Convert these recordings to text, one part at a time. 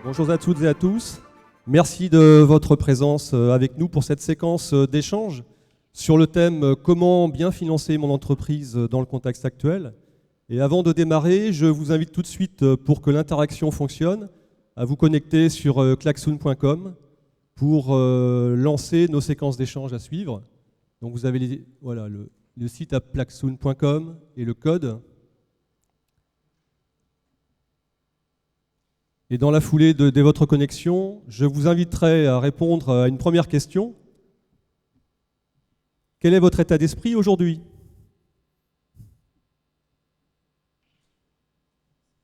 Bonjour à toutes et à tous. Merci de votre présence avec nous pour cette séquence d'échange sur le thème « Comment bien financer mon entreprise dans le contexte actuel ?» Et avant de démarrer, je vous invite tout de suite, pour que l'interaction fonctionne, à vous connecter sur klaxoon.com pour lancer nos séquences d'échange à suivre. Donc vous avez voilà, le site à klaxoon.com et le code. Et dans la foulée de votre connexion, je vous inviterai à répondre à une première question. Quel est votre état d'esprit aujourd'hui ?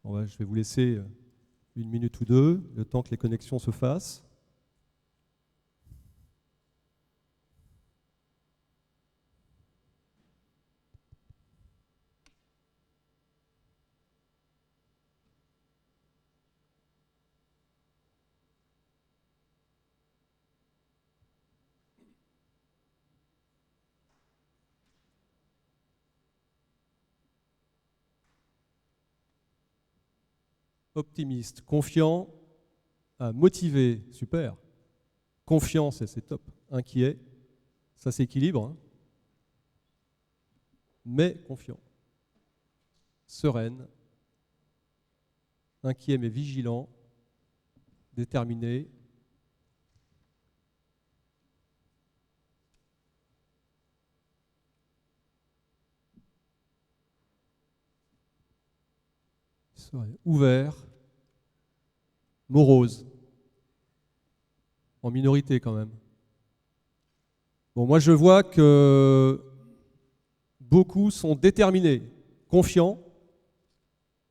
Je vais vous laisser une minute ou deux, le temps que les connexions se fassent. Optimiste, confiant, motivé, super. Confiant, c'est top. Inquiet, ça s'équilibre. Hein. Mais confiant. Sereine, inquiet mais vigilant, déterminé. Ouvert, morose, en minorité quand même. Bon, moi je vois que beaucoup sont déterminés, confiants.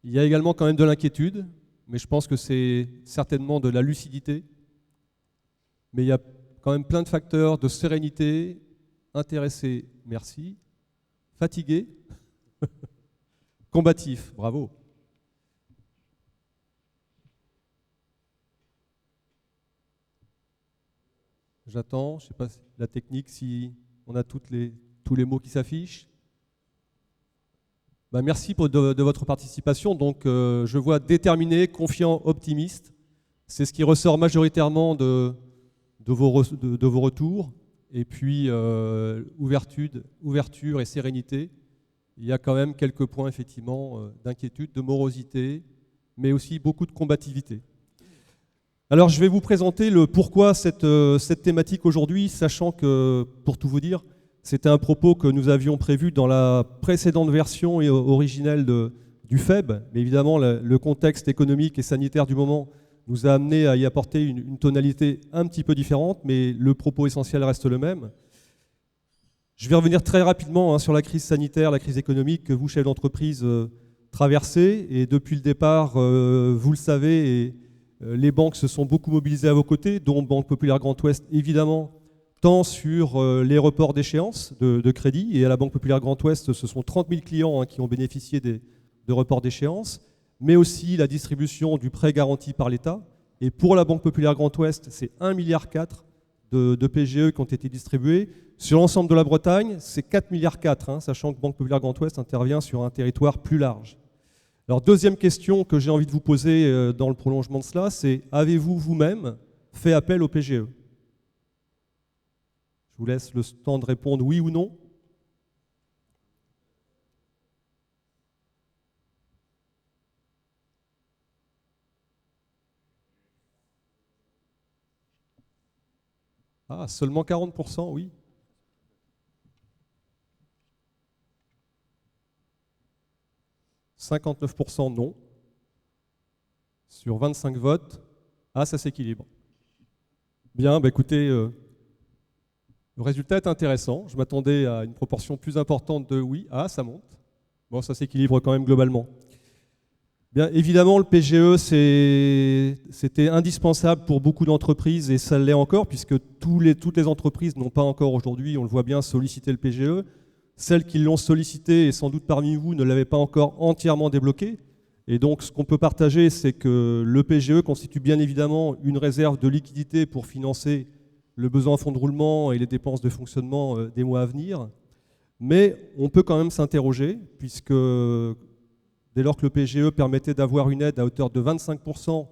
Il y a également quand même de l'inquiétude, mais je pense que c'est certainement de la lucidité. Mais il y a quand même plein de facteurs de sérénité, intéressé, merci, fatigué, combatif, bravo. J'attends, je ne sais pas la technique, si on a tous les mots qui s'affichent. Merci de votre participation. Donc, je vois déterminé, confiant, optimiste. C'est ce qui ressort majoritairement de vos retours. Et puis, ouverture et sérénité. Il y a quand même quelques points, effectivement, d'inquiétude, de morosité, mais aussi beaucoup de combativité. Alors, je vais vous présenter le pourquoi cette thématique aujourd'hui, sachant que, pour tout vous dire, c'était un propos que nous avions prévu dans la précédente version originelle du FEB. Mais évidemment, le contexte économique et sanitaire du moment nous a amené à y apporter une tonalité un petit peu différente, mais le propos essentiel reste le même. Je vais revenir très rapidement sur la crise sanitaire, la crise économique que vous, chefs d'entreprise, traversez. Et depuis le départ, vous le savez, les banques se sont beaucoup mobilisées à vos côtés, dont Banque Populaire Grand Ouest, évidemment, tant sur les reports d'échéance de crédit. Et à la Banque Populaire Grand Ouest, ce sont 30 000 clients qui ont bénéficié de reports d'échéance, mais aussi la distribution du prêt garanti par l'État. Et pour la Banque Populaire Grand Ouest, c'est 1,4 milliard de PGE qui ont été distribués. Sur l'ensemble de la Bretagne, c'est 4,4 milliards, sachant que Banque Populaire Grand Ouest intervient sur un territoire plus large. Alors, deuxième question que j'ai envie de vous poser dans le prolongement de cela, c'est avez-vous vous-même fait appel au PGE ? Je vous laisse le temps de répondre oui ou non. Ah, seulement 40%, oui. « 59% non. Sur 25 votes, ça s'équilibre. Bien, écoutez, le résultat est intéressant. Je m'attendais à une proportion plus importante de oui. Ça monte. Bon, ça s'équilibre quand même globalement. Bien, évidemment, le PGE, c'était indispensable pour beaucoup d'entreprises et ça l'est encore, puisque toutes les entreprises n'ont pas encore aujourd'hui, on le voit bien, sollicité le PGE. Celles qui l'ont sollicité, et sans doute parmi vous, ne l'avaient pas encore entièrement débloqué. Et donc, ce qu'on peut partager, c'est que le PGE constitue bien évidemment une réserve de liquidité pour financer le besoin en fonds de roulement et les dépenses de fonctionnement des mois à venir. Mais on peut quand même s'interroger, puisque dès lors que le PGE permettait d'avoir une aide à hauteur de 25%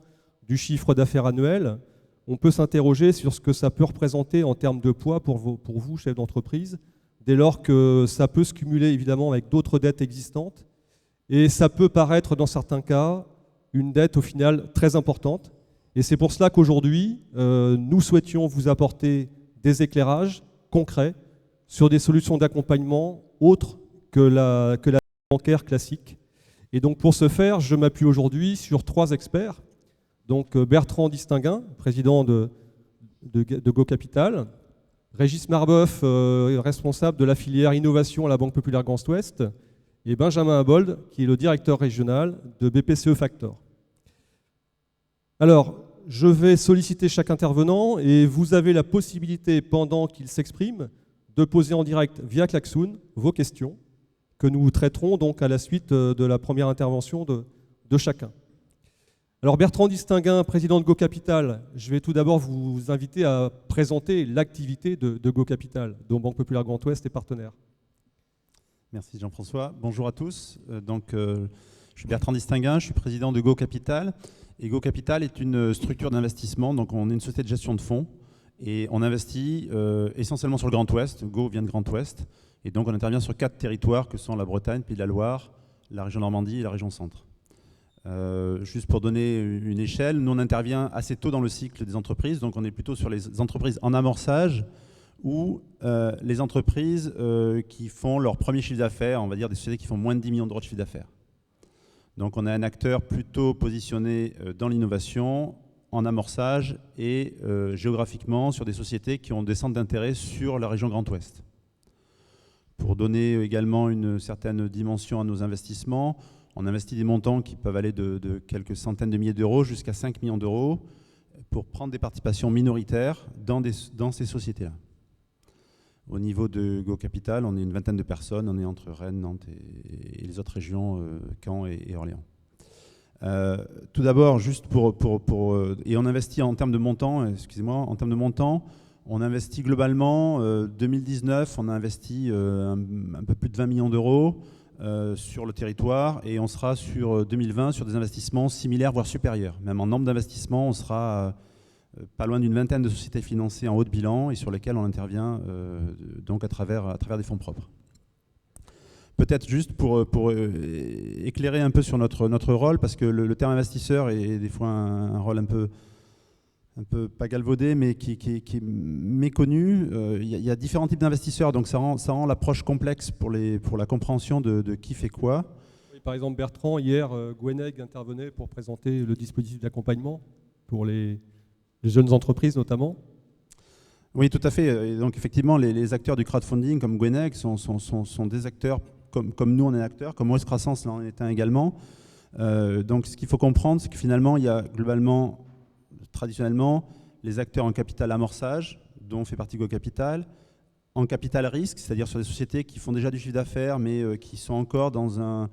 du chiffre d'affaires annuel, on peut s'interroger sur ce que ça peut représenter en termes de poids pour vous, chefs d'entreprise, dès lors que ça peut se cumuler évidemment avec d'autres dettes existantes, et ça peut paraître dans certains cas une dette au final très importante. Et c'est pour cela qu'aujourd'hui, nous souhaitions vous apporter des éclairages concrets sur des solutions d'accompagnement autres que la bancaire classique. Et donc pour ce faire, je m'appuie aujourd'hui sur 3 experts. Donc Bertrand Distinguin, président de Go Capital, Régis Marbeuf, responsable de la filière innovation à la Banque Populaire Grand Ouest, et Benjamin Abold, qui est le directeur régional de BPCE Factor. Alors, je vais solliciter chaque intervenant et vous avez la possibilité, pendant qu'il s'exprime, de poser en direct via Klaxoon vos questions que nous traiterons donc à la suite de la première intervention de chacun. Alors Bertrand Distinguin, président de Go Capital, je vais tout d'abord vous inviter à présenter l'activité de Go Capital, dont Banque Populaire Grand Ouest est partenaire. Merci Jean-François. Bonjour à tous. Je suis Bertrand Distinguin, je suis président de Go Capital. Et Go Capital est une structure d'investissement, donc on est une société de gestion de fonds et on investit essentiellement sur le Grand Ouest. Go vient de Grand Ouest et donc on intervient sur 4 territoires que sont la Bretagne, Pays de la Loire, la région Normandie et la région Centre. Juste pour donner une échelle, nous on intervient assez tôt dans le cycle des entreprises, donc on est plutôt sur les entreprises en amorçage ou les entreprises qui font leur premier chiffre d'affaires, on va dire des sociétés qui font moins de 10 millions d'euros de chiffre d'affaires. Donc on a un acteur plutôt positionné dans l'innovation, en amorçage et géographiquement sur des sociétés qui ont des centres d'intérêt sur la région Grand Ouest. Pour donner également une certaine dimension à nos investissements, on investit des montants qui peuvent aller de quelques centaines de milliers d'euros jusqu'à 5 millions d'euros pour prendre des participations minoritaires dans ces sociétés-là. Au niveau de Go Capital, on est une vingtaine de personnes, on est entre Rennes, Nantes et les autres régions, Caen et Orléans. Tout d'abord, juste et on investit en termes de montant, en termes de montant, on investit globalement, 2019, on a investi un peu plus de 20 millions d'euros sur le territoire et on sera sur 2020 sur des investissements similaires, voire supérieurs. Même en nombre d'investissements, on sera pas loin d'une vingtaine de sociétés financées en haut de bilan et sur lesquelles on intervient donc à travers des fonds propres. Peut-être juste pour éclairer un peu sur notre rôle, parce que le terme investisseur est des fois un rôle un peu pas galvaudé, mais qui est méconnu. Il y a différents types d'investisseurs, donc ça rend l'approche complexe pour la compréhension de qui fait quoi. Par exemple, Bertrand, hier, Gweneg intervenait pour présenter le dispositif d'accompagnement pour les jeunes entreprises notamment. Oui, tout à fait. Et donc effectivement, les acteurs du crowdfunding comme Gweneg sont des acteurs comme nous on est acteurs, comme West Croissance en est un également. Donc ce qu'il faut comprendre, c'est que finalement, il y a globalement, traditionnellement, les acteurs en capital amorçage, dont fait partie Go Capital, en capital risque, c'est-à-dire sur des sociétés qui font déjà du chiffre d'affaires, mais qui sont encore dans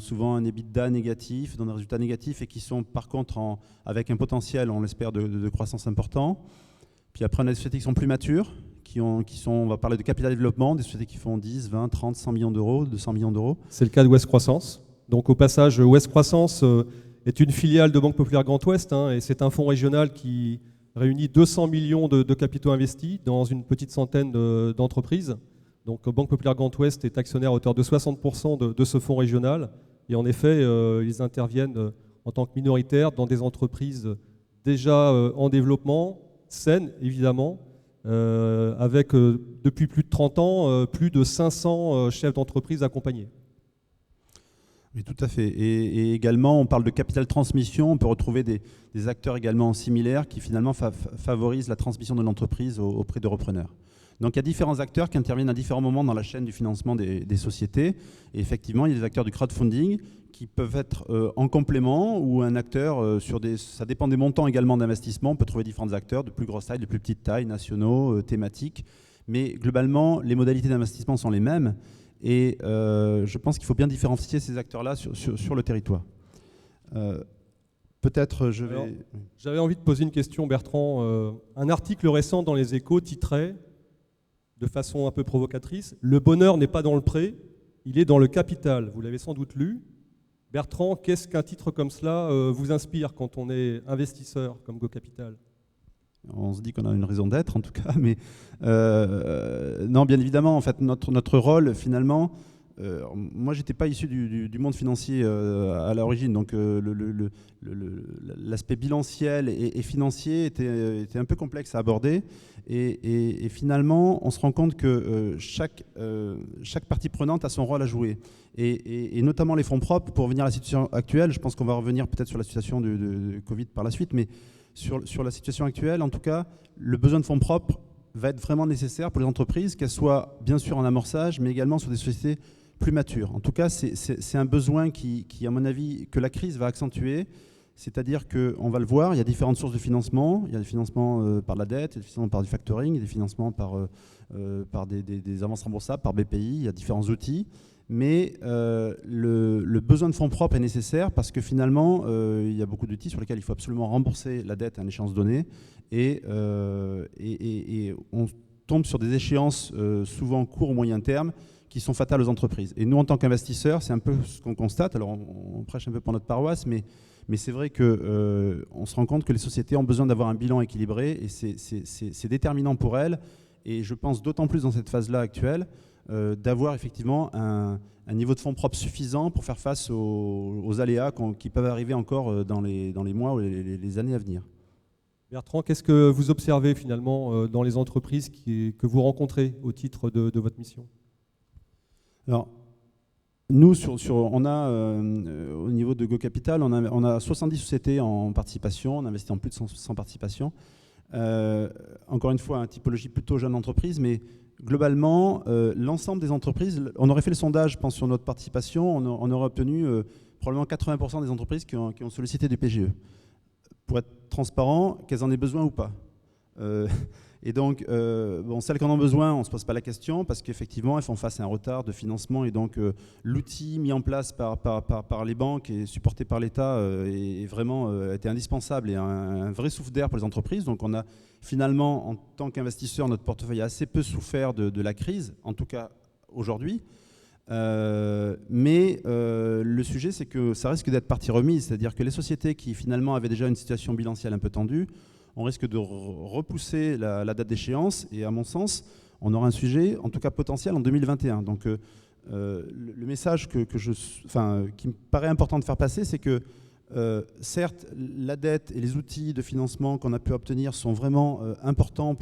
souvent un EBITDA négatif, dans des résultats négatifs et qui sont par contre avec un potentiel, on l'espère, de croissance important. Puis après, on a des sociétés qui sont plus matures, on va parler de capital développement, des sociétés qui font 10, 20, 30, 100 millions d'euros, 200 millions d'euros. C'est le cas de West Croissance. Donc au passage, West Croissance est une filiale de Banque Populaire Grand Ouest et c'est un fonds régional qui réunit 200 millions de capitaux investis dans une petite centaine d'entreprises. Donc Banque Populaire Grand Ouest est actionnaire à hauteur de 60% de ce fonds régional. Et en effet, ils interviennent en tant que minoritaires dans des entreprises déjà en développement, saines évidemment, avec depuis plus de 30 ans, plus de 500 chefs d'entreprise accompagnés. Oui, tout à fait. Et également, on parle de capital transmission. On peut retrouver des acteurs également similaires qui finalement favorisent la transmission de l'entreprise auprès de repreneurs. Donc il y a différents acteurs qui interviennent à différents moments dans la chaîne du financement des sociétés. Et effectivement, il y a des acteurs du crowdfunding qui peuvent être en complément ou un acteur ça dépend des montants également d'investissement. On peut trouver différents acteurs de plus grosse taille, de plus petite taille, nationaux, thématiques. Mais globalement, les modalités d'investissement sont les mêmes. Et je pense qu'il faut bien différencier ces acteurs-là sur le territoire. Peut-être je vais... Alors, j'avais envie de poser une question, Bertrand. Un article récent dans Les Échos titrait, de façon un peu provocatrice, « Le bonheur n'est pas dans le prêt, il est dans le capital ». Vous l'avez sans doute lu. Bertrand, qu'est-ce qu'un titre comme cela vous inspire quand on est investisseur comme Go Capital? On se dit qu'on a une raison d'être en tout cas, mais non, bien évidemment, en fait, notre rôle finalement, moi j'étais pas issu du monde financier à l'origine, donc l'aspect bilanciel et financier était un peu complexe à aborder, et finalement on se rend compte que chaque partie prenante a son rôle à jouer, et notamment les fonds propres. Pour revenir à la situation actuelle, je pense qu'on va revenir peut-être sur la situation de Covid par la suite, mais sur la situation actuelle, en tout cas, le besoin de fonds propres va être vraiment nécessaire pour les entreprises, qu'elles soient bien sûr en amorçage, mais également sur des sociétés plus matures. En tout cas, c'est un besoin qui, à mon avis, que la crise va accentuer. C'est-à-dire qu'on va le voir, il y a différentes sources de financement. Il y a des financements par la dette, il y a des financements par du factoring, il y a des financements par des avances remboursables, par BPI, il y a différents outils. Mais le besoin de fonds propres est nécessaire parce que finalement, il y a beaucoup d'outils sur lesquels il faut absolument rembourser la dette à une échéance donnée. Et on tombe sur des échéances souvent court ou moyen terme qui sont fatales aux entreprises. Et nous, en tant qu'investisseurs, c'est un peu ce qu'on constate. Alors, on prêche un peu pour notre paroisse, mais c'est vrai qu'on se rend compte que les sociétés ont besoin d'avoir un bilan équilibré, et c'est déterminant pour elles. Et je pense d'autant plus dans cette phase-là actuelle, d'avoir effectivement un niveau de fonds propres suffisant pour faire face aux aléas qui peuvent arriver encore dans les mois ou les années à venir. Bertrand, qu'est-ce que vous observez finalement dans les entreprises que vous rencontrez au titre de votre mission? Alors, nous, on a, au niveau de Go Capital, on a 70 sociétés en participation, on investit en plus de 100 participations. Encore une fois, une typologie plutôt jeune entreprise, mais globalement, l'ensemble des entreprises, on aurait fait le sondage, je pense, sur notre participation, on aurait obtenu probablement 80% des entreprises qui ont sollicité du PGE. Pour être transparent, qu'elles en aient besoin ou pas. Et donc, celles qui en ont besoin, on ne se pose pas la question parce qu'effectivement, elles font face à un retard de financement, et donc l'outil mis en place par les banques et supporté par l'État est vraiment été indispensable et un vrai souffle d'air pour les entreprises. Donc on a finalement, en tant qu'investisseur, notre portefeuille a assez peu souffert de la crise, en tout cas aujourd'hui. Mais le sujet, c'est que ça risque d'être partie remise, c'est-à-dire que les sociétés qui finalement avaient déjà une situation bilancielle un peu tendue, on risque de repousser la date d'échéance, et à mon sens, on aura un sujet, en tout cas potentiel, en 2021. Donc le message qui me paraît important de faire passer, c'est que certes, la dette et les outils de financement qu'on a pu obtenir sont vraiment importants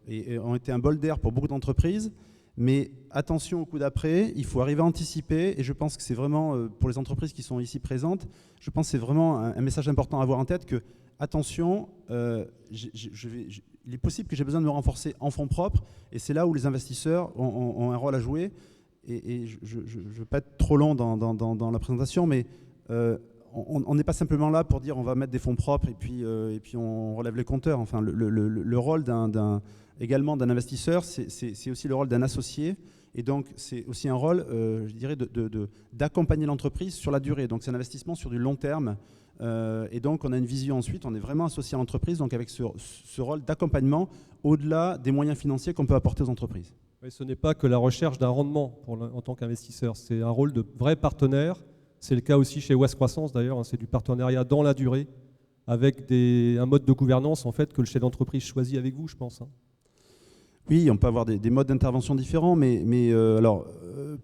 et ont été un bol d'air pour beaucoup d'entreprises, mais attention au coup d'après, il faut arriver à anticiper, et je pense que c'est vraiment, pour les entreprises qui sont ici présentes, je pense que c'est vraiment un message important à avoir en tête, que attention, il est possible que j'ai besoin de me renforcer en fonds propres, et c'est là où les investisseurs ont un rôle à jouer. Et je ne veux pas être trop long dans la présentation, mais on n'est pas simplement là pour dire on va mettre des fonds propres et puis on relève les compteurs. Enfin, le rôle également d'un investisseur, c'est aussi le rôle d'un associé. Et donc, c'est aussi un rôle, je dirais, d'accompagner l'entreprise sur la durée. Donc, c'est un investissement sur du long terme. Et donc, on a une vision ensuite, on est vraiment associé à l'entreprise, donc avec ce rôle d'accompagnement au-delà des moyens financiers qu'on peut apporter aux entreprises. Oui, ce n'est pas que la recherche d'un rendement en tant qu'investisseur, c'est un rôle de vrai partenaire. C'est le cas aussi chez Ouest Croissance d'ailleurs, hein, c'est du partenariat dans la durée, avec un mode de gouvernance en fait, que le chef d'entreprise choisit avec vous, je pense. Hein. Oui, on peut avoir des modes d'intervention différents, mais alors,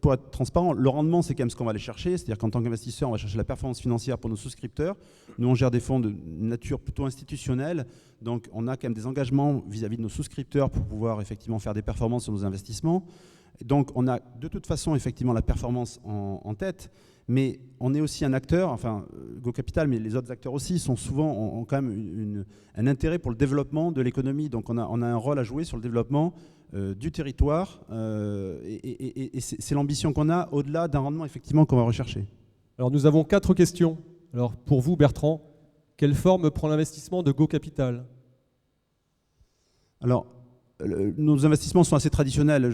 pour être transparent, le rendement, c'est quand même ce qu'on va aller chercher. C'est-à-dire qu'en tant qu'investisseur, on va chercher la performance financière pour nos souscripteurs. Nous, on gère des fonds de nature plutôt institutionnelle, donc on a quand même des engagements vis-à-vis de nos souscripteurs pour pouvoir effectivement faire des performances sur nos investissements. Et donc, on a de toute façon effectivement la performance en tête, mais on est aussi un acteur, enfin Go Capital, mais les autres acteurs aussi, sont souvent, ont quand même un intérêt pour le développement de l'économie. Donc on a un rôle à jouer sur le développement du territoire, et c'est l'ambition qu'on a au-delà d'un rendement effectivement qu'on va rechercher. Alors nous avons 4 questions. Alors pour vous, Bertrand, quelle forme prend l'investissement de Go Capital? Alors, nos investissements sont assez traditionnels.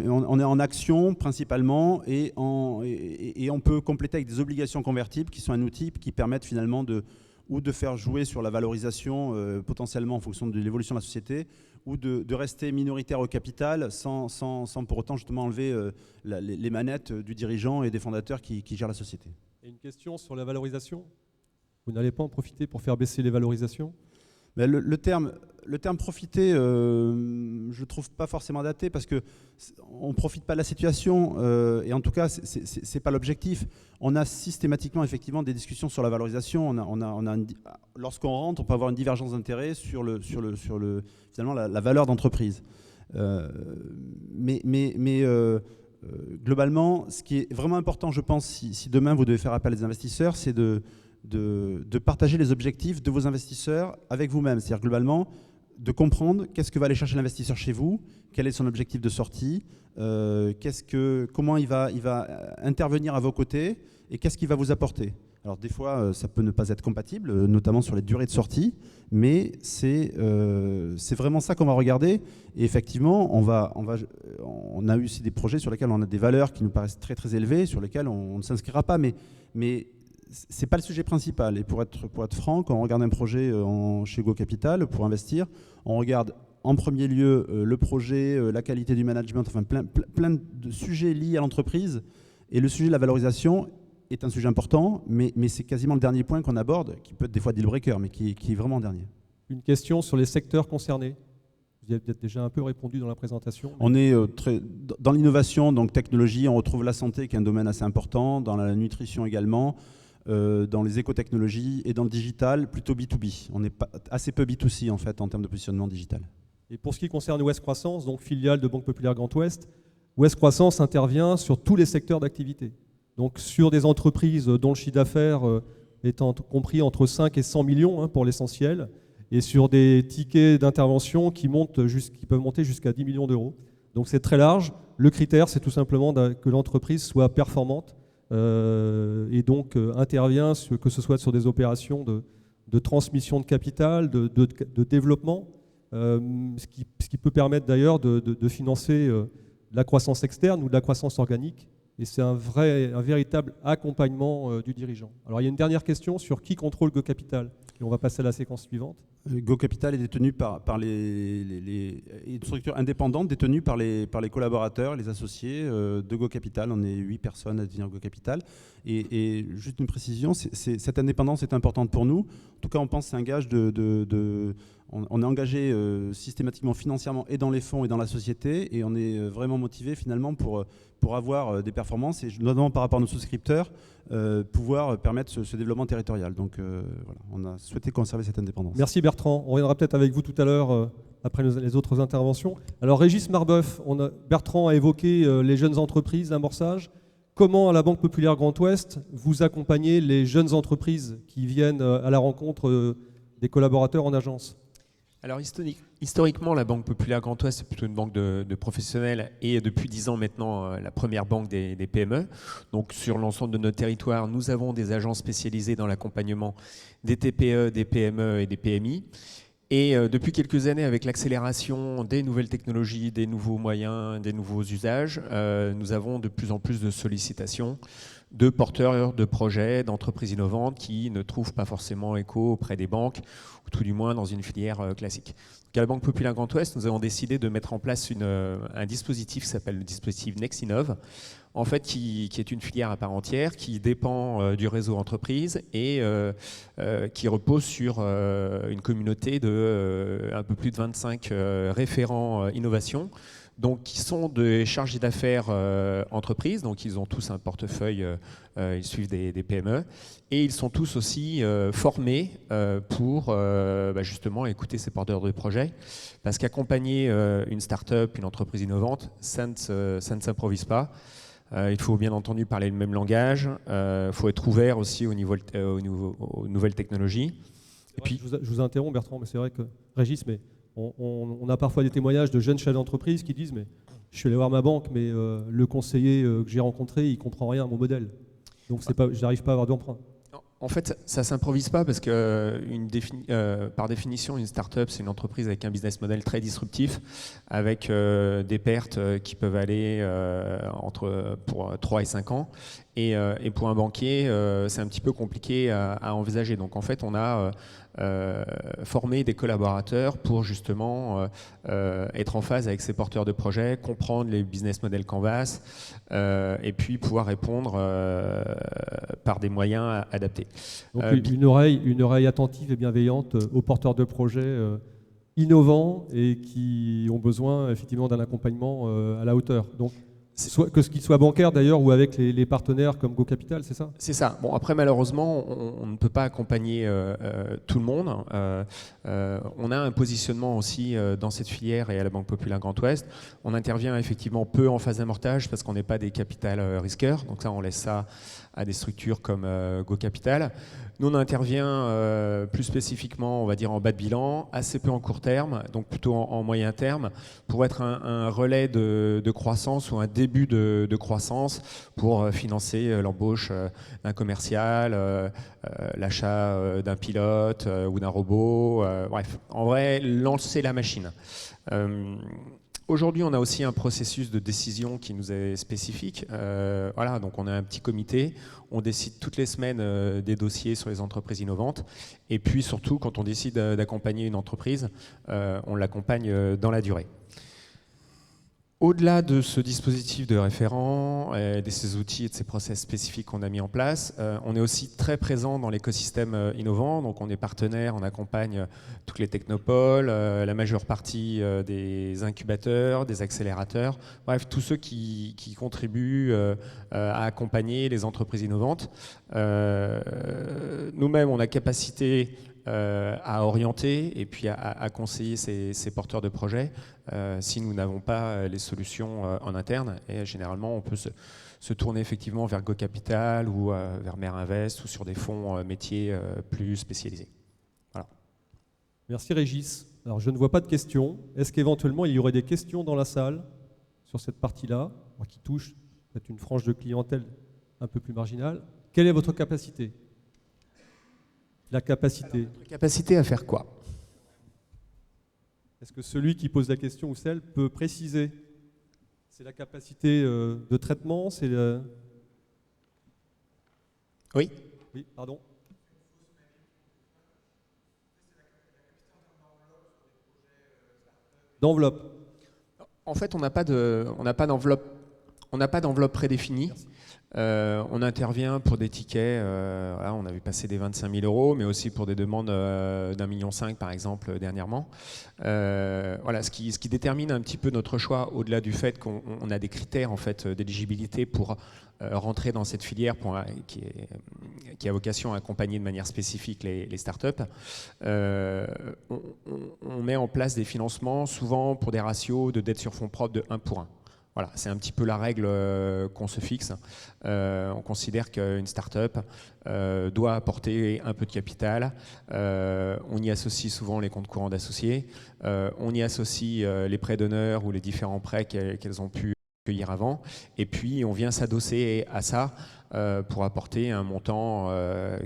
On est en actions principalement, et on peut compléter avec des obligations convertibles qui sont un outil qui permettent finalement de faire jouer sur la valorisation potentiellement en fonction de l'évolution de la société, ou de rester minoritaire au capital sans pour autant justement enlever les manettes du dirigeant et des fondateurs qui gèrent la société. Et une question sur la valorisation. Vous n'allez pas en profiter pour faire baisser les valorisations? Mais le terme profiter, je ne trouve pas forcément daté parce qu'on ne profite pas de la situation et en tout cas, ce n'est pas l'objectif. On a systématiquement effectivement des discussions sur la valorisation. Lorsqu'on rentre, on peut avoir une divergence d'intérêt sur finalement la valeur d'entreprise. Globalement, ce qui est vraiment important, je pense, si demain vous devez faire appel à des investisseurs, c'est de partager les objectifs de vos investisseurs avec vous-même. C'est-à-dire globalement de comprendre qu'est-ce que va aller chercher l'investisseur chez vous, quel est son objectif de sortie, comment il va intervenir à vos côtés et qu'est-ce qu'il va vous apporter. Alors des fois, ça peut ne pas être compatible, notamment sur les durées de sortie, mais c'est vraiment ça qu'on va regarder. Et effectivement, on a eu aussi des projets sur lesquels on a des valeurs qui nous paraissent très très élevées, sur lesquelles on ne s'inscrira pas, mais ce n'est pas le sujet principal. Et pour être franc, quand on regarde un projet chez Go Capital pour investir, on regarde en premier lieu le projet, la qualité du management, enfin plein de sujets liés à l'entreprise. Et le sujet de la valorisation est un sujet important, mais c'est quasiment le dernier point qu'on aborde, qui peut être des fois deal breaker, mais qui est vraiment dernier. Une question sur les secteurs concernés. Vous y avez peut-être déjà un peu répondu dans la présentation. On est dans l'innovation, donc technologie, on retrouve la santé qui est un domaine assez important, dans la nutrition également, dans les écotechnologies et dans le digital, plutôt B2B. On est assez peu B2C en fait en termes de positionnement digital. Et pour ce qui concerne Ouest Croissance, donc filiale de Banque Populaire Grand Ouest, Ouest Croissance intervient sur tous les secteurs d'activité. Donc sur des entreprises dont le chiffre d'affaires étant compris entre 5 et 100 millions pour l'essentiel, et sur des tickets d'intervention qui peuvent monter jusqu'à 10 millions d'euros. Donc c'est très large. Le critère, c'est tout simplement que l'entreprise soit performante et donc intervient, que ce soit sur des opérations de transmission de capital, de développement, ce qui peut permettre d'ailleurs de financer la croissance externe ou de la croissance organique. Et c'est un véritable accompagnement du dirigeant. Alors il y a une dernière question sur qui contrôle Go Capital. Et on va passer à la séquence suivante. Go Capital est détenu par une structure indépendante détenue par les collaborateurs, les associés de Go Capital. On est 8 personnes à détenir Go Capital. Et juste une précision, cette indépendance est importante pour nous. En tout cas, on pense que c'est un gage on est engagé systématiquement financièrement et dans les fonds et dans la société. Et on est vraiment motivé finalement pour avoir des performances et notamment par rapport à nos souscripteurs, pouvoir permettre ce développement territorial. Donc voilà, on a souhaité conserver cette indépendance. Merci Bertrand. On reviendra peut-être avec vous tout à l'heure après les autres interventions. Alors Régis Marbeuf, Bertrand a évoqué les jeunes entreprises, l'amorçage. Comment à la Banque Populaire Grand Ouest vous accompagnez les jeunes entreprises qui viennent à la rencontre des collaborateurs en agence? Alors historiquement, la Banque Populaire Grand Ouest, c'est plutôt une banque de professionnels et depuis 10 ans maintenant, la première banque des PME. Donc sur l'ensemble de notre territoire, nous avons des agents spécialisés dans l'accompagnement des TPE, des PME et des PMI. Et depuis quelques années, avec l'accélération des nouvelles technologies, des nouveaux moyens, des nouveaux usages, nous avons de plus en plus de sollicitations de porteurs de projets, d'entreprises innovantes qui ne trouvent pas forcément écho auprès des banques, ou tout du moins dans une filière classique. Donc à la Banque Populaire Grand Ouest, nous avons décidé de mettre en place un dispositif qui s'appelle le dispositif NextInnov, en fait, qui est une filière à part entière, qui dépend du réseau entreprise et qui repose sur une communauté de un peu plus de 25 référents innovation, donc qui sont des chargés d'affaires entreprises, donc ils ont tous un portefeuille, ils suivent des PME, et ils sont tous aussi formés pour justement écouter ces porteurs de projets, parce qu'accompagner une start-up, une entreprise innovante, ça ne s'improvise pas. Il faut bien entendu parler le même langage, il faut être ouvert aussi aux nouvelles technologies. Et puis, je vous interromps Bertrand, mais c'est vrai que Régis, mais on a parfois des témoignages de jeunes chefs d'entreprise qui disent mais je suis allé voir ma banque, mais le conseiller que j'ai rencontré, il ne comprend rien à mon modèle. Donc je n'arrive pas à avoir d'emprunt. En fait, ça ne s'improvise pas parce que par définition, une start-up, c'est une entreprise avec un business model très disruptif, avec des pertes qui peuvent aller pour 3 et 5 ans. Et pour un banquier, c'est un petit peu compliqué à envisager. Donc en fait, on a formé des collaborateurs pour justement être en phase avec ces porteurs de projets, comprendre les business models Canvas et puis pouvoir répondre par des moyens adaptés. Donc une oreille attentive et bienveillante aux porteurs de projets innovants et qui ont besoin effectivement d'un accompagnement à la hauteur. Donc, que ce qu'il soit bancaire d'ailleurs ou avec les partenaires comme Go Capital, c'est ça? C'est ça. Bon, après, malheureusement, on ne peut pas accompagner tout le monde. On a un positionnement aussi dans cette filière et à la Banque Populaire Grand Ouest. On intervient effectivement peu en phase d'amortage parce qu'on n'est pas des capital risqueurs. Donc ça, on laisse ça à des structures comme Go Capital. Nous, on intervient plus spécifiquement, on va dire, en bas de bilan, assez peu en court terme, donc plutôt en moyen terme, pour être un relais de croissance ou un début de croissance pour financer l'embauche d'un commercial, l'achat d'un pilote ou d'un robot. Bref, en vrai, lancer la machine. Aujourd'hui, on a aussi un processus de décision qui nous est spécifique. Voilà, donc on a un petit comité, on décide toutes les semaines des dossiers sur les entreprises innovantes. Et puis surtout, quand on décide d'accompagner une entreprise, on l'accompagne dans la durée. Au-delà de ce dispositif de référent, de ces outils et de ces process spécifiques qu'on a mis en place, on est aussi très présent dans l'écosystème innovant. Donc on est partenaire, on accompagne toutes les technopoles, la majeure partie des incubateurs, des accélérateurs, bref, tous ceux qui contribuent à accompagner les entreprises innovantes. Nous-mêmes, on a capacité à orienter et puis à conseiller ces porteurs de projets si nous n'avons pas les solutions en interne. Et généralement, on peut se tourner effectivement vers Go Capital ou vers Mer Invest ou sur des fonds métiers plus spécialisés. Voilà. Merci Régis. Alors je ne vois pas de questions. Est-ce qu'éventuellement il y aurait des questions dans la salle sur cette partie-là, qui touche peut-être une frange de clientèle un peu plus marginale? Quelle est votre capacité? La capacité. Alors, capacité à faire quoi? Est-ce que celui qui pose la question ou celle peut préciser? C'est la capacité de traitement? C'est le... Oui. Oui, pardon. D'enveloppe. En fait, on n'a pas d'enveloppe prédéfinie. On intervient pour des tickets, voilà, on a vu passer des 25 000 €, mais aussi pour des demandes d'1,5 million par exemple dernièrement. Voilà, ce qui détermine un petit peu notre choix, au-delà du fait qu'on a des critères en fait d'éligibilité pour rentrer dans cette filière qui a vocation à accompagner de manière spécifique les startups. On met en place des financements souvent pour des ratios de dette sur fonds propres de 1 pour 1. Voilà, c'est un petit peu la règle qu'on se fixe. On considère qu'une start-up doit apporter un peu de capital. On y associe souvent les comptes courants d'associés. On y associe les prêts d'honneur ou les différents prêts qu'elles ont pu accueillir avant. Et puis, on vient s'adosser à ça pour apporter un montant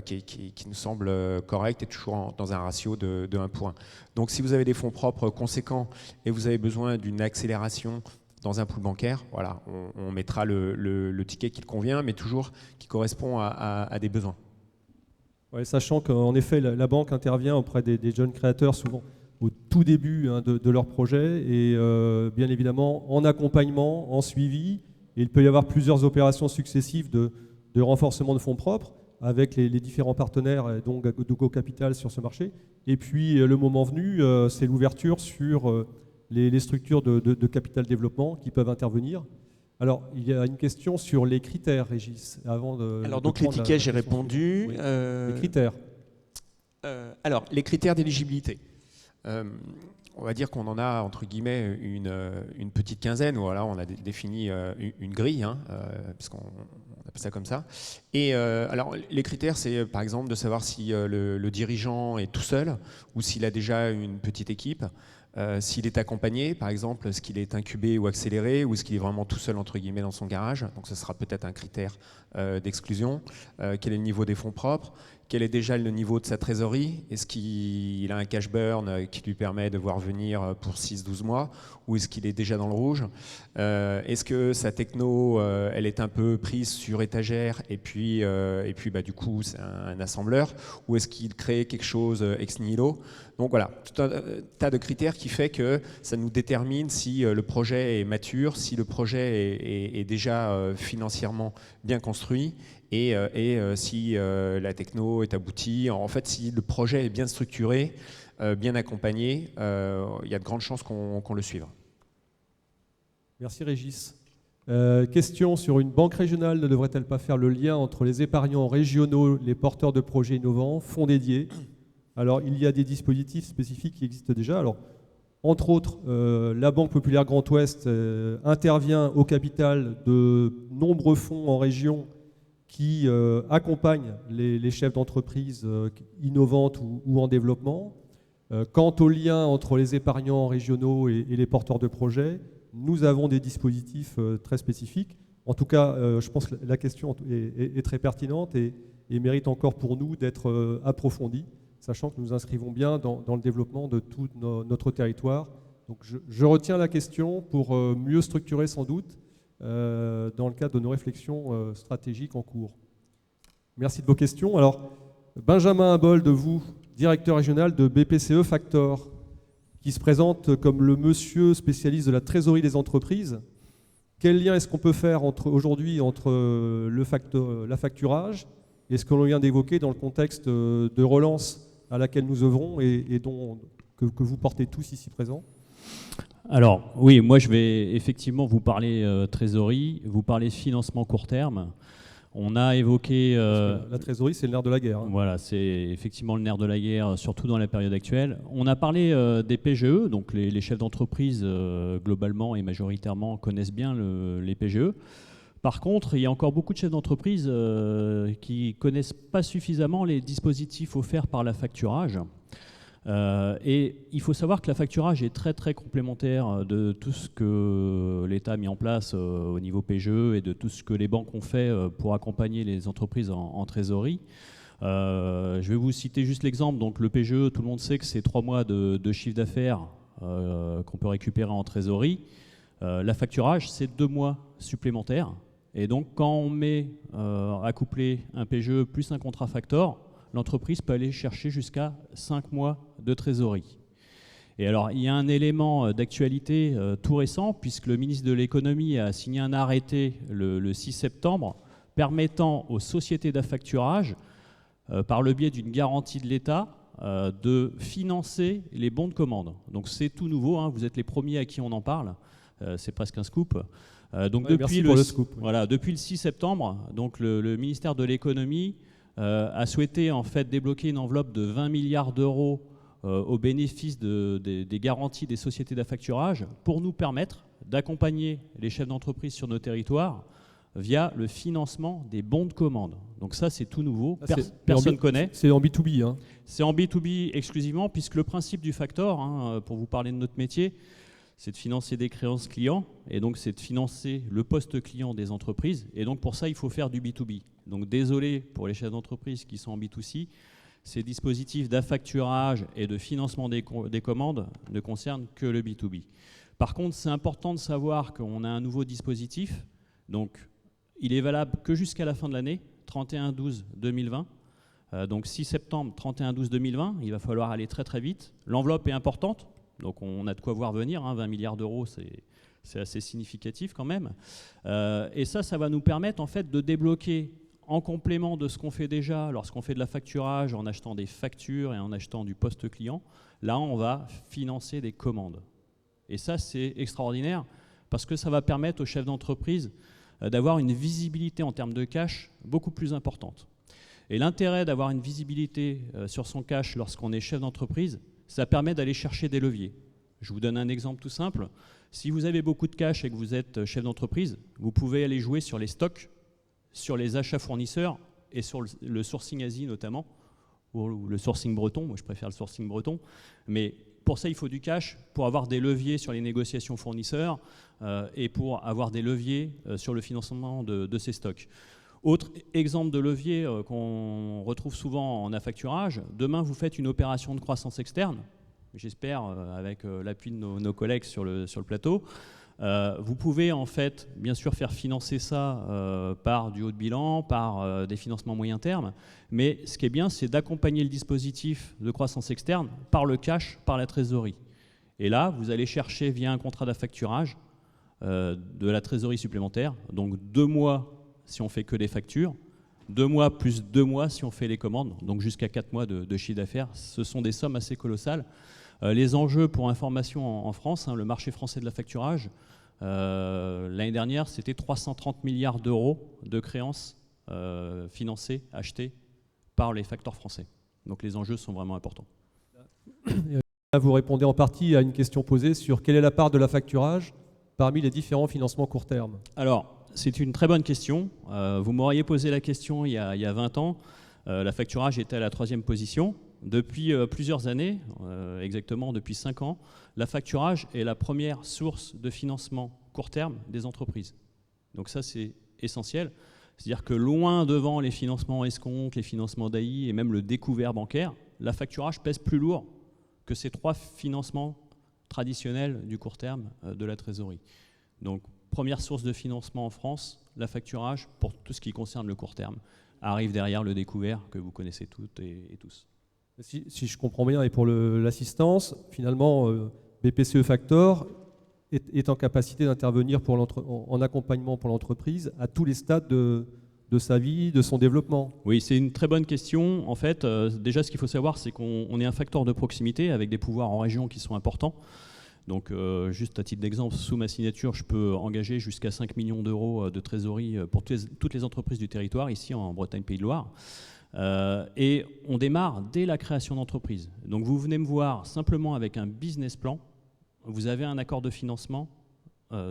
qui nous semble correct et toujours dans un ratio de 1 pour 1. Donc, si vous avez des fonds propres conséquents et vous avez besoin d'une accélération dans un pool bancaire, voilà, on mettra le ticket qui convient, mais toujours qui correspond à des besoins. Ouais, sachant qu'en effet, la banque intervient auprès des jeunes créateurs, souvent au tout début de leur projet, et bien évidemment en accompagnement, en suivi. Et il peut y avoir plusieurs opérations successives de renforcement de fonds propres avec les différents partenaires, donc de Go Capital sur ce marché. Et puis, le moment venu, c'est l'ouverture sur les structures de capital développement qui peuvent intervenir. Alors, il y a une question sur les critères, Régis, avant de... Alors, donc les tickets, j'ai répondu. Oui. Les critères. Alors, les critères d'éligibilité. On va dire qu'on en a, entre guillemets, une petite quinzaine. Voilà, on a défini une grille, puisqu'on appelle ça comme ça. Et alors, les critères, c'est par exemple de savoir si le dirigeant est tout seul ou s'il a déjà une petite équipe. S'il est accompagné, par exemple, est-ce qu'il est incubé ou accéléré, ou est-ce qu'il est vraiment tout seul, entre guillemets, dans son garage? Donc ce sera peut-être un critère d'exclusion. Quel est le niveau des fonds propres? quel est déjà le niveau de sa trésorerie? Est-ce qu'il a un cash burn qui lui permet de voir venir pour 6-12 mois? Ou est-ce qu'il est déjà dans le rouge? Est-ce que sa techno, elle est un peu prise sur étagère et puis du coup, c'est un assembleur? Ou est-ce qu'il crée quelque chose ex nihilo? Donc voilà, tout un tas de critères qui fait que ça nous détermine si le projet est mature, si le projet est déjà financièrement bien construit et si la techno est aboutie. En fait, si le projet est bien structuré, bien accompagné, il y a de grandes chances qu'on le suive. Merci Régis. Question sur une banque régionale ne devrait-elle pas faire le lien entre les épargnants régionaux, les porteurs de projets innovants, fonds dédiés? Alors, il y a des dispositifs spécifiques qui existent déjà. Alors, entre autres, la Banque Populaire Grand Ouest intervient au capital de nombreux fonds en région qui accompagnent les chefs d'entreprise innovantes ou en développement. Quant au lien entre les épargnants régionaux et les porteurs de projets, nous avons des dispositifs très spécifiques. En tout cas, je pense que la question est très pertinente et mérite encore pour nous d'être approfondie, sachant que nous inscrivons bien dans le développement de tout notre territoire. Donc je retiens la question pour mieux structurer sans doute dans le cadre de nos réflexions stratégiques en cours. Merci de vos questions. Alors, Benjamin Abol, de vous, directeur régional de BPCE Factor, qui se présente comme le monsieur spécialiste de la trésorerie des entreprises. Quel lien est-ce qu'on peut faire aujourd'hui entre l'affacturage et ce que l'on vient d'évoquer dans le contexte de relance à laquelle nous œuvrons et que vous portez tous ici présents? Alors, oui, moi je vais effectivement vous parler trésorerie, vous parler financement court terme. On a évoqué... la trésorerie, c'est le nerf de la guerre. Hein. Voilà, c'est effectivement le nerf de la guerre, surtout dans la période actuelle. On a parlé des PGE, donc les chefs d'entreprise, globalement et majoritairement, connaissent bien les PGE. Par contre, il y a encore beaucoup de chefs d'entreprise qui ne connaissent pas suffisamment les dispositifs offerts par l'affacturage. Et il faut savoir que l'affacturage est très très complémentaire de tout ce que l'État a mis en place au niveau PGE et de tout ce que les banques ont fait pour accompagner les entreprises en trésorerie. Je vais vous citer juste l'exemple. Donc le PGE, tout le monde sait que c'est 3 mois de chiffre d'affaires qu'on peut récupérer en trésorerie. L'affacturage, c'est 2 mois supplémentaires. Et donc quand on met à coupler un PGE plus un contrat factor, l'entreprise peut aller chercher jusqu'à 5 mois de trésorerie. Et alors, il y a un élément d'actualité tout récent, puisque le ministre de l'économie a signé un arrêté le 6 septembre permettant aux sociétés d'affacturage, par le biais d'une garantie de l'État, de financer les bons de commande. Donc c'est tout nouveau, hein, vous êtes les premiers à qui on en parle, c'est presque un scoop. Donc ouais, depuis le scoop. Voilà, depuis le 6 septembre, donc le ministère de l'économie a souhaité en fait débloquer une enveloppe de 20 milliards d'euros au bénéfice des garanties des sociétés d'affacturage pour nous permettre d'accompagner les chefs d'entreprise sur nos territoires via le financement des bons de commande. Donc ça, c'est tout nouveau, personne ne connaît. C'est en B2B. Hein. C'est en B2B exclusivement, puisque le principe du factor, hein, pour vous parler de notre métier, c'est de financer des créances clients, et donc c'est de financer le poste client des entreprises, et donc pour ça, il faut faire du B2B. Donc désolé pour les chefs d'entreprise qui sont en B2C, ces dispositifs d'affacturage et de financement des commandes ne concernent que le B2B. Par contre, c'est important de savoir qu'on a un nouveau dispositif, donc il est valable que jusqu'à la fin de l'année, 31/12/2020. Donc 6 septembre, 31/12/2020, il va falloir aller très très vite. L'enveloppe est importante, donc on a de quoi voir venir, hein, 20 milliards d'euros, c'est assez significatif quand même. Et ça va nous permettre en fait de débloquer, en complément de ce qu'on fait déjà lorsqu'on fait de la facturage en achetant des factures et en achetant du poste client, là on va financer des commandes. Et ça c'est extraordinaire parce que ça va permettre aux chefs d'entreprise d'avoir une visibilité en termes de cash beaucoup plus importante. Et l'intérêt d'avoir une visibilité sur son cash lorsqu'on est chef d'entreprise, ça permet d'aller chercher des leviers. Je vous donne un exemple tout simple. Si vous avez beaucoup de cash et que vous êtes chef d'entreprise, vous pouvez aller jouer sur les stocks, sur les achats fournisseurs et sur le sourcing Asie notamment, ou le sourcing breton. Moi je préfère le sourcing breton, mais pour ça il faut du cash pour avoir des leviers sur les négociations fournisseurs et pour avoir des leviers sur le financement de ces stocks. Autre exemple de levier qu'on retrouve souvent en affacturage, demain vous faites une opération de croissance externe, j'espère avec l'appui de nos collègues sur le plateau. Vous pouvez en fait bien sûr faire financer ça par du haut de bilan, par des financements moyen terme, mais ce qui est bien, c'est d'accompagner le dispositif de croissance externe par le cash, par la trésorerie. Et là, vous allez chercher via un contrat d'affacturage de la trésorerie supplémentaire, donc 2 mois si on fait que les factures, 2 mois plus 2 mois si on fait les commandes, donc jusqu'à 4 mois de chiffre d'affaires. Ce sont des sommes assez colossales. Les enjeux pour information en France, le marché français de l'affacturage, l'année dernière, c'était 330 milliards d'euros de créances financées, achetées par les facteurs français. Donc les enjeux sont vraiment importants. Là, vous répondez en partie à une question posée sur quelle est la part de l'affacturage parmi les différents financements court terme. Alors, c'est une très bonne question. Vous m'auriez posé la question il y a 20 ans. L'affacturage était à la 3e position. Depuis plusieurs années, exactement depuis 5 ans, l'affacturage est la première source de financement court terme des entreprises. Donc ça, c'est essentiel. C'est-à-dire que loin devant les financements escomptes, les financements d'AI et même le découvert bancaire, l'affacturage pèse plus lourd que ces 3 financements traditionnels du court terme de la trésorerie. Donc, première source de financement en France, l'affacturage pour tout ce qui concerne le court terme. Arrive derrière le découvert que vous connaissez toutes et tous. Si je comprends bien, et pour l'assistance, finalement, BPCE Factor est en capacité d'intervenir en accompagnement pour l'entreprise à tous les stades de sa vie, de son développement. Oui, c'est une très bonne question. En fait, déjà, ce qu'il faut savoir, c'est qu'on est un facteur de proximité avec des pouvoirs en région qui sont importants. Donc, juste à titre d'exemple, sous ma signature, je peux engager jusqu'à 5 millions d'euros de trésorerie pour toutes les entreprises du territoire, ici en Bretagne-Pays de Loire. Et on démarre dès la création d'entreprise. Donc, vous venez me voir simplement avec un business plan. Vous avez un accord de financement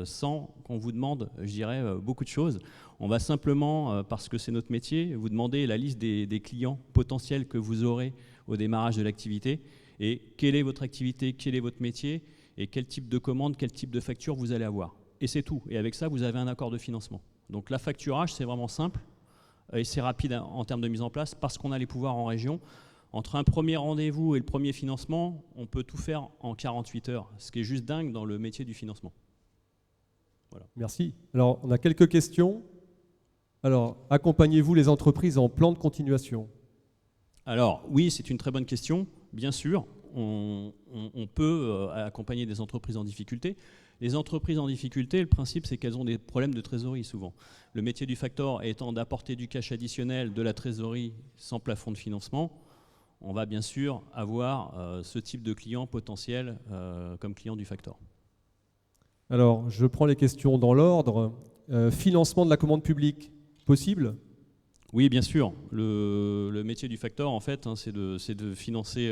sans qu'on vous demande, je dirais, beaucoup de choses. On va simplement, parce que c'est notre métier, vous demander la liste des clients potentiels que vous aurez au démarrage de l'activité et quelle est votre activité, quel est votre métier et quel type de commande, quel type de facture vous allez avoir. Et c'est tout. Et avec ça, vous avez un accord de financement. Donc la facturage, c'est vraiment simple et c'est rapide en termes de mise en place parce qu'on a les pouvoirs en région. Entre un premier rendez-vous et le premier financement, on peut tout faire en 48 heures, ce qui est juste dingue dans le métier du financement. Voilà. Merci. Alors, on a quelques questions. Alors, accompagnez-vous les entreprises en plan de continuation? Alors, oui, c'est une très bonne question, bien sûr. On peut accompagner des entreprises en difficulté. Les entreprises en difficulté, le principe, c'est qu'elles ont des problèmes de trésorerie souvent. Le métier du factor étant d'apporter du cash additionnel, de la trésorerie sans plafond de financement, on va bien sûr avoir ce type de client potentiel comme client du factor. Alors, je prends les questions dans l'ordre. Financement de la commande publique, possible? Oui, bien sûr. Le métier du factor, en fait, c'est de financer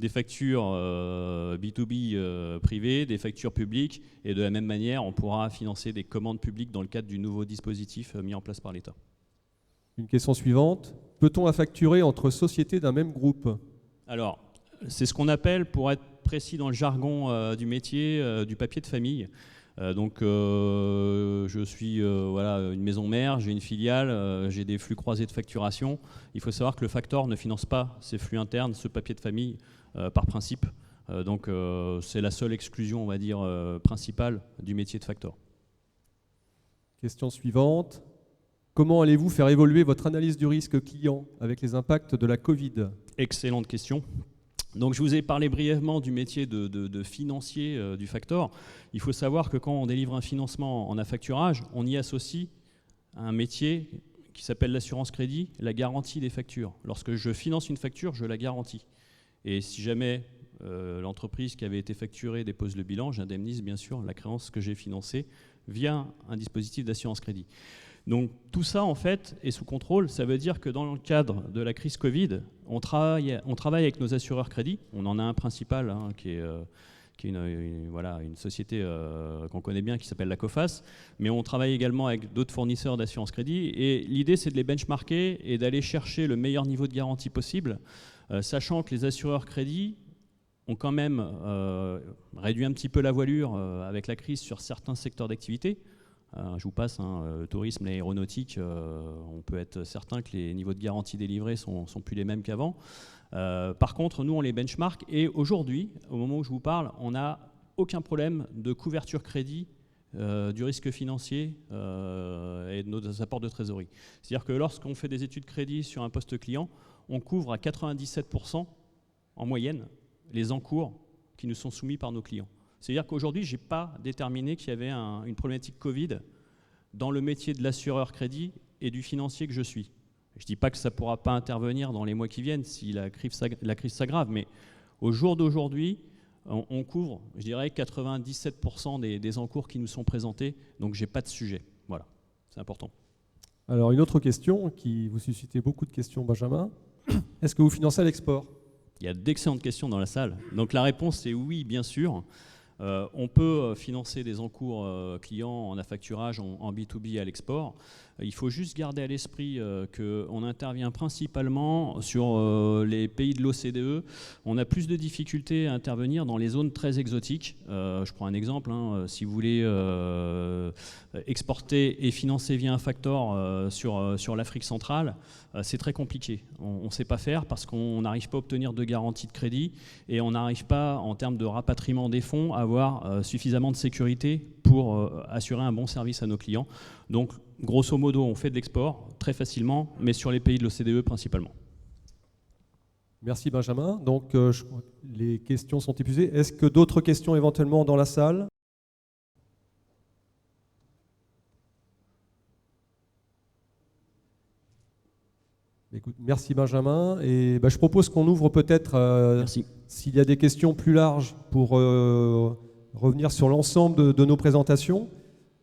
des factures B2B privées, des factures publiques, et de la même manière, on pourra financer des commandes publiques dans le cadre du nouveau dispositif mis en place par l'État. Une question suivante. Peut-on affacturer entre sociétés d'un même groupe? Alors, c'est ce qu'on appelle, pour être précis dans le jargon du métier, du papier de famille. Donc je suis une maison mère, j'ai une filiale, j'ai des flux croisés de facturation. Il faut savoir que le factor ne finance pas ces flux internes, ce papier de famille, par principe. Donc c'est la seule exclusion, on va dire, principale du métier de factor. Question suivante. Comment allez-vous faire évoluer votre analyse du risque client avec les impacts de la Covid? Excellente question. Donc je vous ai parlé brièvement du métier de financier du factor. Il faut savoir que quand on délivre un financement en affacturage, on y associe un métier qui s'appelle l'assurance crédit, la garantie des factures. Lorsque je finance une facture, je la garantis. Et si jamais l'entreprise qui avait été facturée dépose le bilan, j'indemnise bien sûr la créance que j'ai financée via un dispositif d'assurance crédit. Donc tout ça, en fait, est sous contrôle. Ça veut dire que dans le cadre de la crise Covid, on travaille avec nos assureurs crédit. On en a un principal qui est une société qu'on connaît bien qui s'appelle la Coface. Mais on travaille également avec d'autres fournisseurs d'assurance crédit. Et l'idée, c'est de les benchmarker et d'aller chercher le meilleur niveau de garantie possible, sachant que les assureurs crédit ont quand même réduit un petit peu la voilure avec la crise sur certains secteurs d'activité. Je vous passe, le tourisme, l'aéronautique, on peut être certain que les niveaux de garantie délivrés sont plus les mêmes qu'avant. Par contre, nous, on les benchmark et aujourd'hui, au moment où je vous parle, on n'a aucun problème de couverture crédit du risque financier et de nos apports de trésorerie. C'est-à-dire que lorsqu'on fait des études crédit sur un poste client, on couvre à 97% en moyenne les encours qui nous sont soumis par nos clients. C'est-à-dire qu'aujourd'hui, je n'ai pas déterminé qu'il y avait une problématique Covid dans le métier de l'assureur crédit et du financier que je suis. Je ne dis pas que ça ne pourra pas intervenir dans les mois qui viennent si la crise s'aggrave, mais au jour d'aujourd'hui, on couvre, je dirais, 97% des encours qui nous sont présentés, donc je n'ai pas de sujet. Voilà, c'est important. Alors, une autre question qui vous suscitait beaucoup de questions, Benjamin. Est-ce que vous financez à l'export ? Il y a d'excellentes questions dans la salle. Donc la réponse est oui, bien sûr. On peut financer des encours clients en affacturage en B2B à l'export. Il faut juste garder à l'esprit qu'on intervient principalement sur les pays de l'OCDE. On a plus de difficultés à intervenir dans les zones très exotiques. Je prends un exemple. Si vous voulez exporter et financer via un factor sur l'Afrique centrale, c'est très compliqué. On ne sait pas faire parce qu'on n'arrive pas à obtenir de garantie de crédit et on n'arrive pas, en termes de rapatriement des fonds, à avoir suffisamment de sécurité pour assurer un bon service à nos clients. Donc, grosso modo, on fait de l'export très facilement, mais sur les pays de l'OCDE principalement. Merci Benjamin. Donc, je crois que les questions sont épuisées. Est-ce que d'autres questions éventuellement dans la salle ? Écoute, merci Benjamin. Et je propose qu'on ouvre peut-être, s'il y a des questions plus larges, pour revenir sur l'ensemble de nos présentations.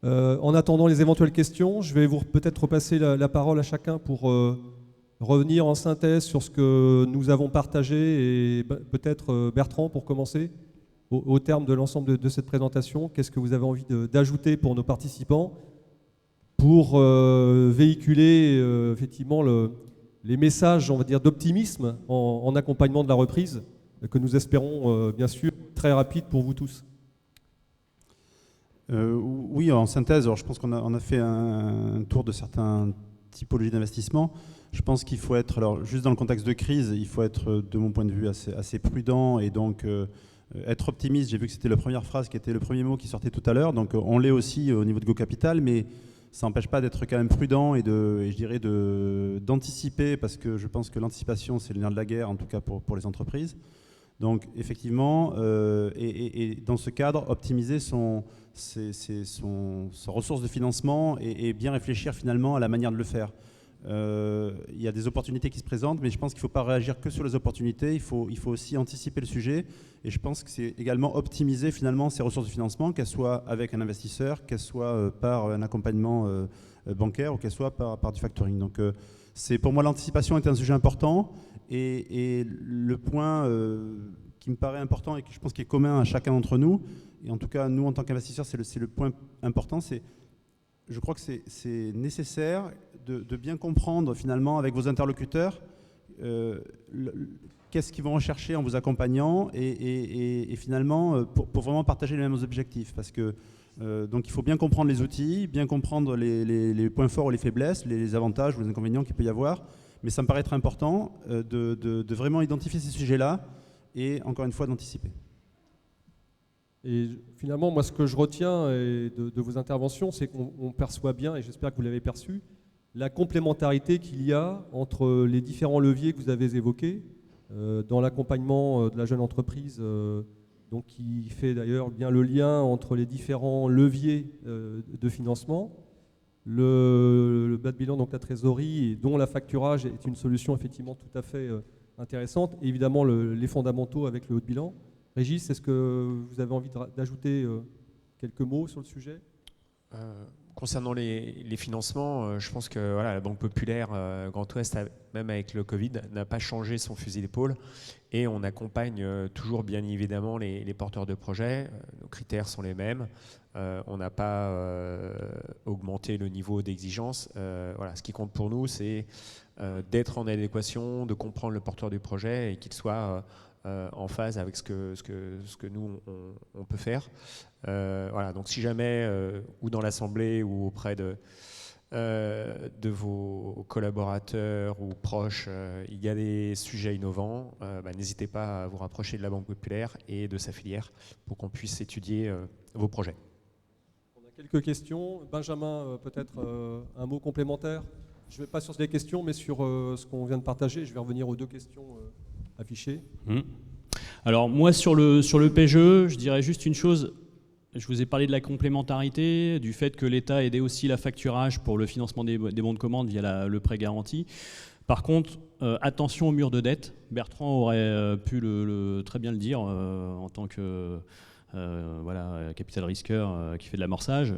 En attendant les éventuelles questions, je vais vous peut-être repasser la parole à chacun pour revenir en synthèse sur ce que nous avons partagé. Et peut-être Bertrand, pour commencer, au terme de l'ensemble de cette présentation, qu'est-ce que vous avez envie d'ajouter pour nos participants pour véhiculer effectivement les messages, on va dire, d'optimisme en accompagnement de la reprise, que nous espérons, bien sûr, très rapide pour vous tous. Oui, en synthèse, alors je pense qu'on a fait un tour de certaines typologies d'investissement. Je pense qu'il faut être, alors juste dans le contexte de crise, il faut être, de mon point de vue, assez prudent et donc être optimiste. J'ai vu que c'était la première phrase qui était le premier mot qui sortait tout à l'heure, donc on l'est aussi au niveau de Go Capital, mais ça n'empêche pas d'être quand même prudent et je dirais d'anticiper, parce que je pense que l'anticipation, c'est le nerf de la guerre, en tout cas pour les entreprises. Donc effectivement, et dans ce cadre, optimiser son ressource de financement et bien réfléchir finalement à la manière de le faire. Il y a des opportunités qui se présentent, mais je pense qu'il ne faut pas réagir que sur les opportunités, il faut aussi anticiper le sujet, et je pense que c'est également optimiser finalement ses ressources de financement, qu'elles soient avec un investisseur, qu'elles soient par un accompagnement bancaire ou qu'elles soient par du factoring. Donc pour moi, l'anticipation est un sujet important, et le point qui me paraît important et que je pense qu'il est commun à chacun d'entre nous, et en tout cas nous en tant qu'investisseurs, c'est le point important, je crois que c'est nécessaire de bien comprendre finalement avec vos interlocuteurs qu'est-ce qu'ils vont rechercher en vous accompagnant et finalement pour vraiment partager les mêmes objectifs. Parce que donc il faut bien comprendre les outils, bien comprendre les points forts ou les faiblesses, les avantages ou les inconvénients qu'il peut y avoir. Mais ça me paraît très important de vraiment identifier ces sujets-là et encore une fois d'anticiper. Et finalement, moi, ce que je retiens de vos interventions, c'est qu'on perçoit bien, et j'espère que vous l'avez perçu, la complémentarité qu'il y a entre les différents leviers que vous avez évoqués dans l'accompagnement de la jeune entreprise, donc qui fait d'ailleurs bien le lien entre les différents leviers de financement, le bas de bilan, donc la trésorerie, et dont la facturage est une solution effectivement tout à fait intéressante, et évidemment les fondamentaux avec le haut de bilan. Régis, est-ce que vous avez envie d'ajouter quelques mots sur le sujet ? Concernant les financements, je pense que voilà, la Banque Populaire Grand Ouest, même avec le Covid, n'a pas changé son fusil d'épaule et on accompagne toujours bien évidemment les porteurs de projets. Nos critères sont les mêmes. On n'a pas augmenté le niveau d'exigence. Voilà, ce qui compte pour nous, c'est d'être en adéquation, de comprendre le porteur du projet et qu'il soit en phase avec ce que nous, on peut faire. Voilà, donc si jamais, ou dans l'Assemblée ou auprès de vos collaborateurs ou proches, il y a des sujets innovants, n'hésitez pas à vous rapprocher de la Banque Populaire et de sa filière pour qu'on puisse étudier vos projets. On a quelques questions. Benjamin, peut-être un mot complémentaire. Je ne vais pas sur les questions, mais sur ce qu'on vient de partager. Je vais revenir aux 2 questions affichées. Alors moi, sur le PGE, je dirais juste une chose. Je vous ai parlé de la complémentarité, du fait que l'État aidait aussi la facturage pour le financement des bons de commande via le prêt garanti. Par contre, attention au mur de dette. Bertrand aurait pu très bien le dire en tant que capital risqueur qui fait de l'amorçage.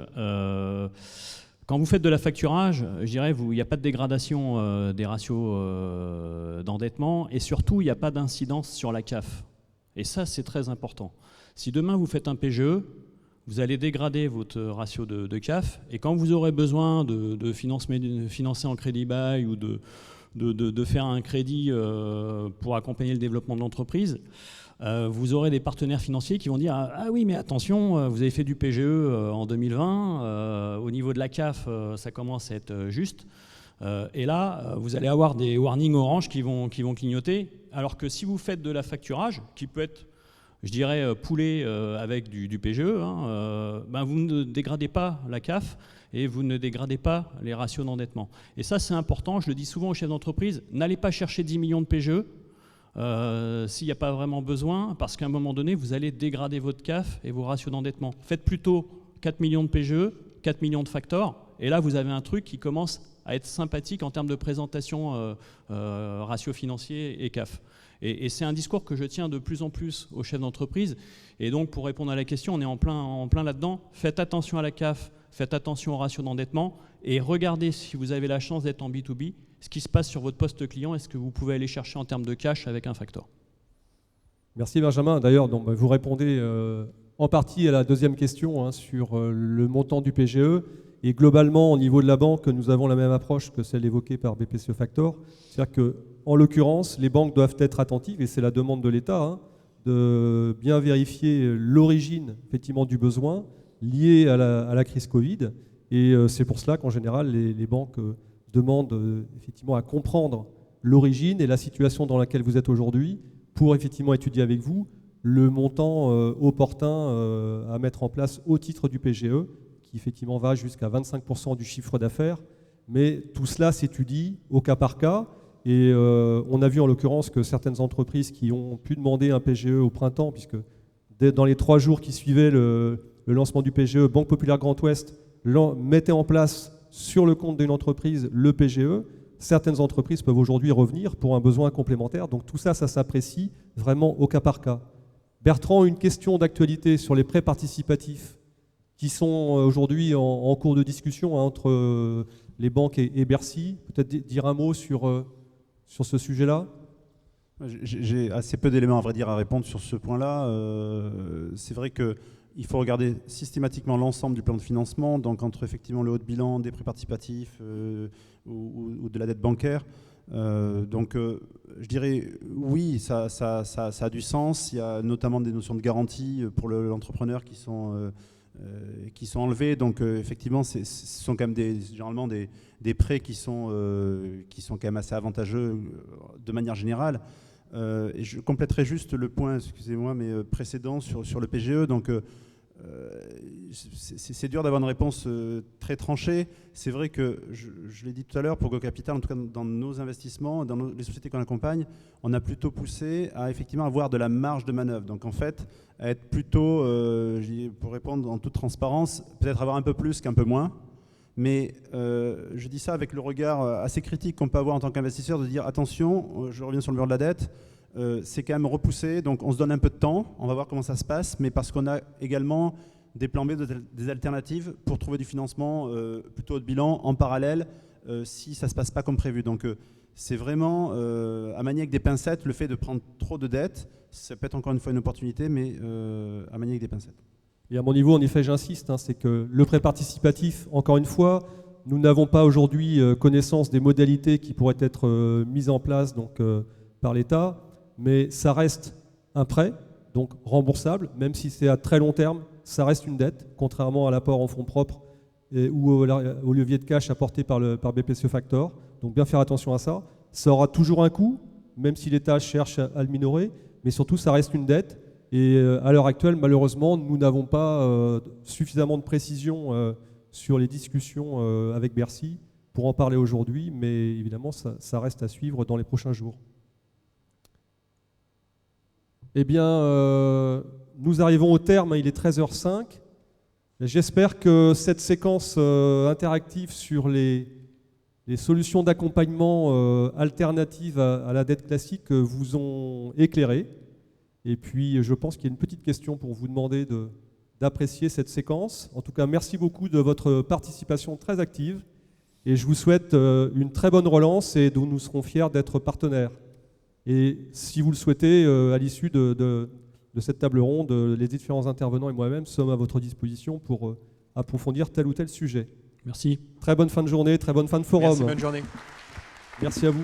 Quand vous faites de la facturage, je dirais, il n'y a pas de dégradation des ratios d'endettement et surtout, il n'y a pas d'incidence sur la CAF. Et ça, c'est très important. Si demain, vous faites un PGE, vous allez dégrader votre ratio de CAF et quand vous aurez besoin de financer en crédit bail ou de faire un crédit pour accompagner le développement de l'entreprise, vous aurez des partenaires financiers qui vont dire « Ah oui, mais attention, vous avez fait du PGE en 2020, au niveau de la CAF, ça commence à être juste. » Et là, vous allez avoir des warnings orange qui vont clignoter, alors que si vous faites de la facturage, qui peut être, je dirais, poulé avec du PGE, vous ne dégradez pas la CAF et vous ne dégradez pas les ratios d'endettement. Et ça, c'est important, je le dis souvent aux chefs d'entreprise, n'allez pas chercher 10 millions de PGE s'il n'y a pas vraiment besoin, parce qu'à un moment donné, vous allez dégrader votre CAF et vos ratios d'endettement. Faites plutôt 4 millions de PGE, 4 millions de factors, et là, vous avez un truc qui commence à être sympathique en termes de présentation ratio financier et CAF. Et c'est un discours que je tiens de plus en plus aux chefs d'entreprise. Et donc, pour répondre à la question, on est en plein là-dedans. Faites attention à la CAF, faites attention au ratio d'endettement et regardez, si vous avez la chance d'être en B2B, ce qui se passe sur votre poste client et ce que vous pouvez aller chercher en termes de cash avec un factor. Merci Benjamin. D'ailleurs, vous répondez en partie à la 2e question sur le montant du PGE. Et globalement, au niveau de la banque, nous avons la même approche que celle évoquée par BPCE Factor. C'est-à-dire qu'en l'occurrence, les banques doivent être attentives, et c'est la demande de l'État, de bien vérifier l'origine effectivement du besoin lié à la crise Covid. Et c'est pour cela qu'en général, les banques demandent effectivement à comprendre l'origine et la situation dans laquelle vous êtes aujourd'hui pour effectivement étudier avec vous le montant opportun à mettre en place au titre du PGE, qui effectivement va jusqu'à 25% du chiffre d'affaires. Mais tout cela s'étudie au cas par cas. Et on a vu en l'occurrence que certaines entreprises qui ont pu demander un PGE au printemps, puisque dans les 3 jours qui suivaient le lancement du PGE, Banque Populaire Grand Ouest mettait en place sur le compte d'une entreprise le PGE. Certaines entreprises peuvent aujourd'hui revenir pour un besoin complémentaire. Donc tout ça, ça s'apprécie vraiment au cas par cas. Bertrand, une question d'actualité sur les prêts participatifs qui sont aujourd'hui en cours de discussion entre les banques et Bercy. Peut-être dire un mot sur ce sujet-là? J'ai assez peu d'éléments à vrai dire à répondre sur ce point-là. C'est vrai qu'il faut regarder systématiquement l'ensemble du plan de financement, donc entre effectivement le haut de bilan, des prêts participatifs ou de la dette bancaire. Je dirais oui, ça a du sens. Il y a notamment des notions de garantie pour l'entrepreneur qui sont enlevées. Donc effectivement, ce sont quand même généralement des prêts qui sont quand même assez avantageux de manière générale. Et je compléterai juste le point, excusez-moi, mais précédent sur le PGE. Donc c'est dur d'avoir une réponse très tranchée. C'est vrai que, je l'ai dit tout à l'heure, pour Go Capital, en tout cas dans nos investissements, dans les sociétés qu'on accompagne, on a plutôt poussé à effectivement avoir de la marge de manœuvre. Donc en fait, à être plutôt, pour répondre en toute transparence, peut-être avoir un peu plus qu'un peu moins. Mais je dis ça avec le regard assez critique qu'on peut avoir en tant qu'investisseur, de dire attention, je reviens sur le mur de la dette, c'est quand même repoussé, donc on se donne un peu de temps, on va voir comment ça se passe, mais parce qu'on a également des plans B, des alternatives pour trouver du financement plutôt haut de bilan en parallèle si ça ne se passe pas comme prévu. Donc c'est vraiment à manier avec des pincettes, le fait de prendre trop de dettes, ça peut être encore une fois une opportunité, mais à manier avec des pincettes. Et à mon niveau, en effet, j'insiste, c'est que le prêt participatif, encore une fois, nous n'avons pas aujourd'hui connaissance des modalités qui pourraient être mises en place par l'État, mais ça reste un prêt, donc remboursable, même si c'est à très long terme, ça reste une dette, contrairement à l'apport en fonds propres ou au levier de cash apporté par BPCE Factor. Donc bien faire attention à ça. Ça aura toujours un coût, même si l'État cherche à le minorer, mais surtout ça reste une dette. Et à l'heure actuelle, malheureusement, nous n'avons pas suffisamment de précision sur les discussions avec Bercy pour en parler aujourd'hui, mais évidemment, ça reste à suivre dans les prochains jours. Eh bien, nous arrivons au terme, il est 13h05. J'espère que cette séquence interactive sur les solutions d'accompagnement alternatives à la dette classique vous ont éclairé. Et puis, je pense qu'il y a une petite question pour vous demander d'apprécier cette séquence. En tout cas, merci beaucoup de votre participation très active. Et je vous souhaite une très bonne relance et dont nous serons fiers d'être partenaires. Et si vous le souhaitez, à l'issue de cette table ronde, les différents intervenants et moi-même sommes à votre disposition pour approfondir tel ou tel sujet. Merci. Très bonne fin de journée, très bonne fin de forum. Merci, bonne journée. Merci à vous.